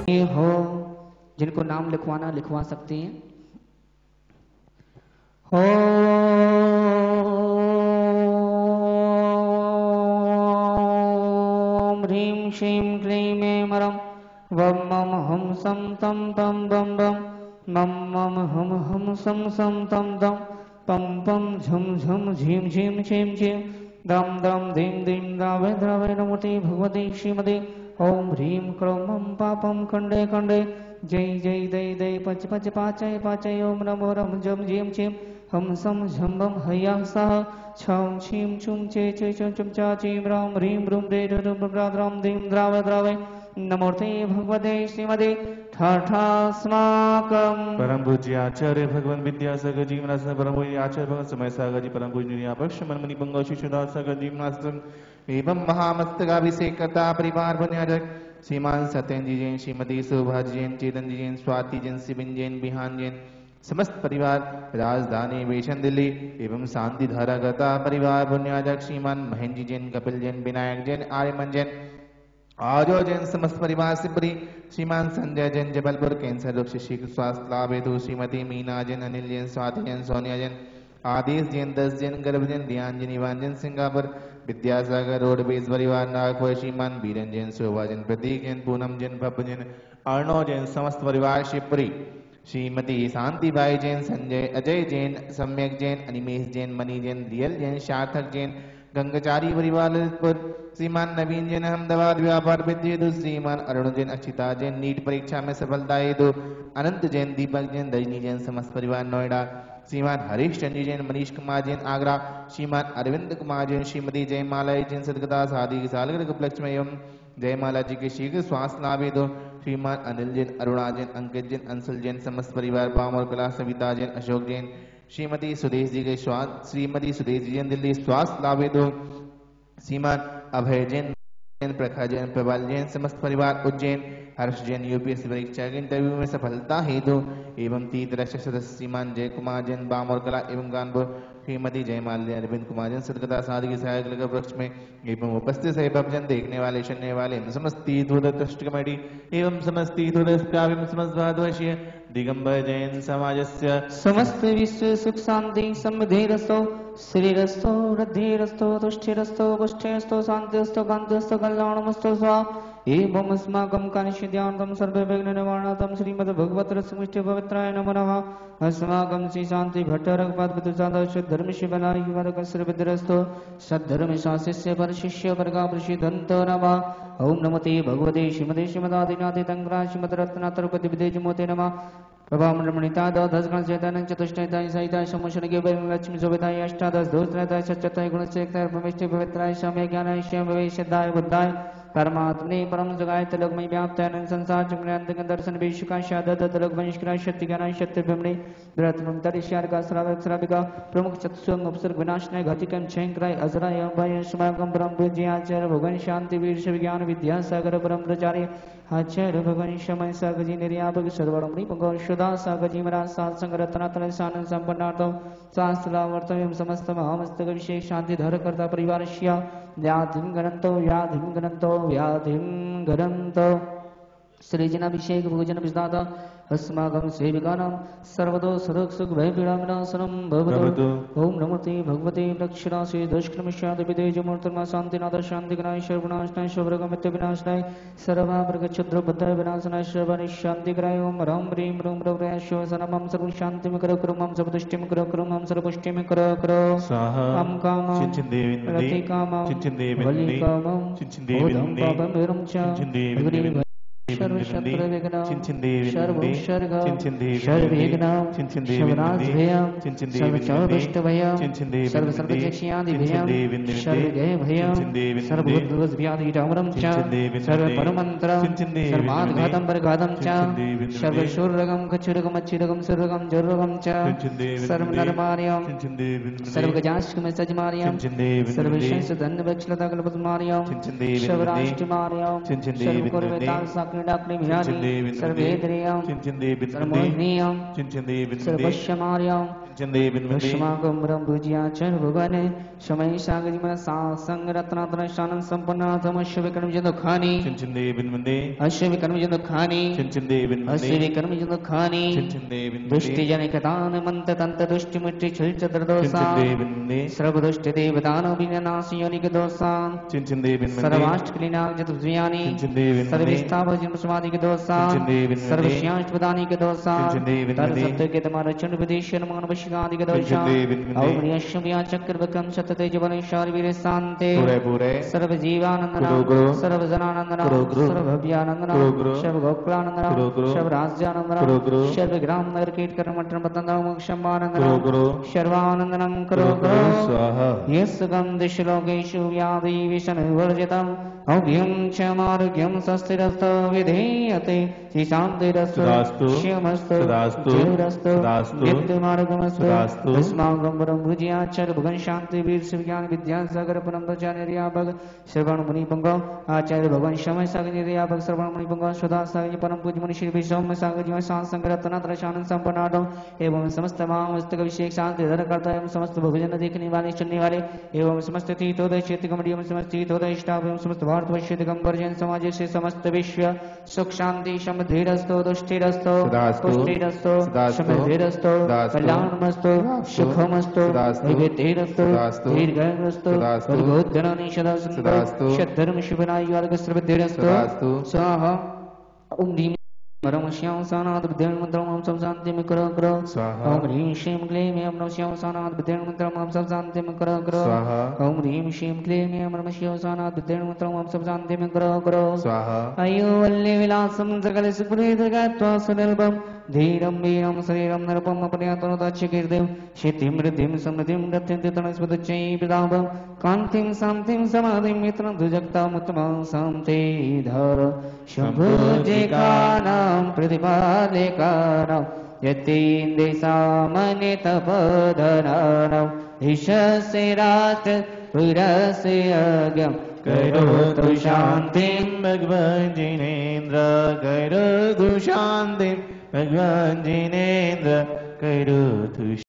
ये हो जिनको नाम लिखवाना लिखवा सकते हैं। ओम ह्रीं श्रीं क्लीं ऐं मरं वं मम हं सं तं पं बं बं मम मम हं हं सं सं तं दं पं पं झं झं झीं झीं छीं छीं दं दं दीं दीं द्रावय द्रावय नमोते भगवते श्रीमते ओम ह्रीं क्रों मं पापं खण्डे खण्डे जय जय दय दय पच पच पाचय पाचय ओम नमो रं जं झीं छीं हम सम झम्बम हया सह छम छीम छुम चे चे चम चम चा चीम राम ह्रीं ब्रूम रे ढुम राम दीं द्रावय द्रावय नमोते भगवते श्रीमते ठाठास्माकं परम पूज्य आचार्य भगवान विद्यासागर जी महाराज परम पूज्य आचार्य भगवान समय सागर जी परम पूज्य नियापक मनमणि बंगो शिशुदास सागर जी महाराज एवं महामस्तकाभिषेकता परिवार बन्याजक श्रीमान सत्यन जी जैन श्रीमती शोभा जी जैन चेतन जी जैन स्वाति जैन शिविन जैन बिहान जैन समस्त परिवार राजधानी वेशन दिल्ली एवं शांति धारा गता परिवार बुनियादक श्रीमान महेंद्र जी जैन कपिल जैन विनायक जैन आर्यमन जैन आजो जैन समस्त परिवार सिपरी श्रीमान संजय जैन जबलपुर कैंसर रोग से शीघ्र स्वास्थ्य लाभ हेतु श्रीमती मीना जैन अनिल जैन स्वाति जैन सोनिया जैन आदेश जैन 10 जैन गर्भ जैन ध्यान Jain Ivan Jain Singapore Vidyasagar roadways परिवार नागपुर श्रीमान बीरन जैन शोभा जैन प्रतीक जैन पूनम जैन भप जैन अर्णव जैन समस्त परिवार शिवपुरी श्रीमती शांतिबाई जैन संजय अजय जैन सम्यक जैन अनिमेश जैन मणि जैन रियल जैन सार्थक जैन गंगाचारी परिवार ललितपुर श्रीमान नवीन जैन अहमदाबाद व्यापार विद्य हेतु श्रीमान अरुण जैन अक्षिता जैन नीट परीक्षा में सफलता हेतु अनंत जैन दीपक जैन रजनी जैन समस्त परिवार नोएडा श्रीमान हरीश चंद्र जैन मनीष कुमार जैन आगरा श्रीमान अरविंद कुमार जैन श्रीमती जयमाला जैन सदगता शादी की सालगिरह के उपलक्ष्य में एवं जयमाला जी के शीघ्र स्वास्थ्य लाभ हेतु श्रीमान अनिल जैन अरुणा जैन अंकित जैन अंशुल जैन समस्त परिवार पामर कला सविता जैन अशोक जैन श्रीमती सुदेश जी के श्रीमती सुदेश जी जैन दिल्ली स्वास्थ्य लाभ हेतु श्रीमान अभय जैन प्रखा जैन प्रबल जैन समस्त परिवार उज्जैन हर्ष जैन यूपीएससी परीक्षा के इंटरव्यू में सफलता हेतु एवं तीर्थ रक्षक सदस्य श्रीमान जय कुमार जैन बामोर कला एवं कानपुर श्रीमती जयमाल्या अरविंद कुमार जैन सदगता शादी के सहायक लगा वृक्ष में एवं उपस्थित सही भजन देखने वाले सुनने वाले समस्त तीर्थ ट्रस्ट कमेटी एवं समस्त तीर्थ समस्त भारतवर्षीय दिगंबर जैन समाजस्य समस्त विश्व सुख शांति समृद्धिरस्तो श्रीरस्तो वृद्धिरस्तो तुष्टिरस्तो पुष्टिरस्तो शांतिरस्तो कांतिरस्तो कल्याणमस्तो स्वा एवं अस्माकं कानिष्यद्यान्तं सर्वविघ्न निवारणार्थं श्रीमद्भगवत रसमिष्टि पवित्राय नमो नमः अस्माकं श्री शांति भट्टरघुपत पितृसाधव धर्म शिवनाय वरक सर्वविद्रस्तो सद्धर्म शास्त्रस्य परशिष्य वर्गा प्रसिद्धंत नमः ओम नमते भगवते श्रीमते श्रीमदादिनाथि तंग्रा श्रीमद्रत्नात्रपति विदेजमोते नमः प्रभामणमणिता दशगण चैतन्य चतुष्टयताय सहिताय समोषणगे लक्ष्मी शोभिताय अष्टादश धूत्रताय सच्चताय गुणचेताय परमेष्टि पवित्राय समय ज्ञानाय श्याम विवेशदाय बुद्धाय परमात्मने परम जगाय तलकमय व्याप्ताय संसार चक्रांत दर्शन विश्वका शादत तलक वंशक्राय शक्ति ज्ञानाय शक्ति ब्रह्मणे रत्नम तरिष्यार का श्रावक श्राविका प्रमुख चतुस्वंग उपसर्ग विनाशनाय घटिकम क्षयंकराय अजराय अभय समागम ब्रह्म विजयाचार्य भगवान शांति वीर विज्ञान विद्यासागर परम प्रचार्य आचार्य भगवान शमय सागजी निर्यापक सर्वणमणि भगवान सुधा सागजी महाराज सात संग रत्नातल सानंद संपन्नार्थम शास्त्रावर्तम समस्त महामस्तक विशेष शांति धर करता परिवार व्याधिं गणन्तो सृजनाभिषेक भोजन विदाता अस्माकं सेविकानां सर्वतो सदक सुख भय पीड़ा विनाशनं भवतु ओम नमोते भगवते दक्षिणासे दशक्रमश्याद विदेजमूर्तिर्मा शांतिनाथ शांतिग्राय सर्वनाशनाय शोभ्रगमित्य विनाशनाय सर्वावर्गच्छुद्र बुद्धाय विनाशनाय सर्वनिशांतिग्राय ओम ह्रां ह्रीं ह्रूं ह्रौं शिवसनमं सर्वं शान्तिं करो करो मं सर्वपुष्टिं करो करो मं सर्वपुष्टिं करो करो हम कामं रति कामं वलि कामं बोधं पापं विरं च सर्वशत्रुविघ्नं सर्वोपसर्गं सर्वविघ्नं सर्वनाशभयं सर्वचापष्टभयं सर्वसर्वचक्ष्यादिभयं सर्वजयभयं सर्वभूतव्याधिरामरं च सर्वपरमन्त्रं सर्वाघातं परघातं च सर्वशूरगं कच्छुरगमच्छुरगं सुरगं जुर्रगं च सर्वनरमार्यं सर्वगजाष्टमसजमार्यं सर्वशंसधन्यवक्षलताकल्पमार्यं सर्वराष्ट्रमार्यं सर्वकुर्वतां क्रीडाग्नि विहारी सर्वेन्द्रियं सर्वमोहनीयं सर्वश्यमार्यं विष्माकं ब्रह्मभुजियाचर भगवाने समय सागरी मन संग रत्नात्मक शानन संपन्नाथमश्य विक्रम जन दुखानी अश्य विक्रम जन दुखानी अश्य विक्रम जन दुखानी दुष्टि जनिकतान मंत तंत दुष्टि मिट्टी छल चतर दोषा सर्व दुष्टि देवतान विनाशी योनिक दोषा सर्वाष्ट क्लीनाग जतुज्यानि सर्विस्ताव जन्म समाधि के दोषा सर्वश्याष्ट प्रदानी के दोषा तर सत्य के तुम्हारे चंड विदेशन मान वशिकादि के दोषा ओम यशम्या चक्र विक्रम शतते जीवन ईश्वर वीर शांति सर्व जीवानंदना सर्व जनानंदना सर्व भव्यानंदना सर्व गोकुलानंदना सर्व राज्यानंदना सर्व ग्राम नगर कीट कर्म मठन पतंदा मोक्षमानंदना सर्वानंदनम करो यस गंध श्लोकेषु व्याधि विषण वर्जितम् औघ्यं च मार्ग्यं सस्थिरस्तु विधीयते शान्तिरस्तु श्यमस्तु जीवरस्तु नित्यमार्गमस्तु अस्माकं परम भुजियाचार्य भगवान शांति वीर शिवज्ञान विद्यासागर परम निर्यापक श्रवण मुनि पंगो आचार्य भगवान समय सागर निर्यापक श्रवण मुनि पंगो सदा सागर परम पूज्य मुनि श्री विश्व सागर जी शांत संकरतना त्रशानन संपन्नाटो एवं समस्त महामस्तक अभिषेक शांति धर करता एवं समस्त भोजन देखने वाले सुनने वाले एवं समस्त तीर्थोदय क्षेत्र कमिटी एवं समस्त तीर्थोदय स्टाफ एवं समस्त भारतवर्ष दिगंबरजन समाज से समस्त विश्व सुख शांति समृद्धिरस्तो तुष्टिरस्तो पुष्टिरस्तो समृद्धिरस्तो कल्याणमस्तु सुखमस्तु विवेकरस्तो दीर्घायुरस्तो वर्गोद्धरणी सदास्तु शतधर्म शुभनाय वर्ग सर्वधिरस्तो स्वाहा ओम ह्रीं परम श्याम सानाथ विद्यान मंत्र ओम सब शांति में करो करो ओम ह्रीं श्रीं क्लीं ओम नमः श्याम सानाथ विद्यान मंत्र ओम सब शांति में करो करो ओम ह्रीं श्रीं क्लीं ओम नमः श्याम सानाथ विद्यान मंत्र ओम सब शांति में करो करो अयो वल्ले विलासम सकल सुखप्रद गात्वा सुनिर्भम धीरं वीरं शरीरं नरपम अपनयातनुदाच्यकीर्तिं शितिं मृद्धिं समृद्धिं रत्यन्ति तनस्पदच्चै पिताभं कान्तिं शान्तिं समाधिं मित्रं दुजक्तामुत्तमां शान्तिधर शम्भुजिकानां प्रतिपादिकानां यतीन्द्रिसामनितपधराणां ईशस्य राष्ट्र पुरस्य अज्ञं करोतु शान्तिं भगवान् जिनेन्द्र करोतु शान्तिं भगवान् जिनेन्द्र करोतु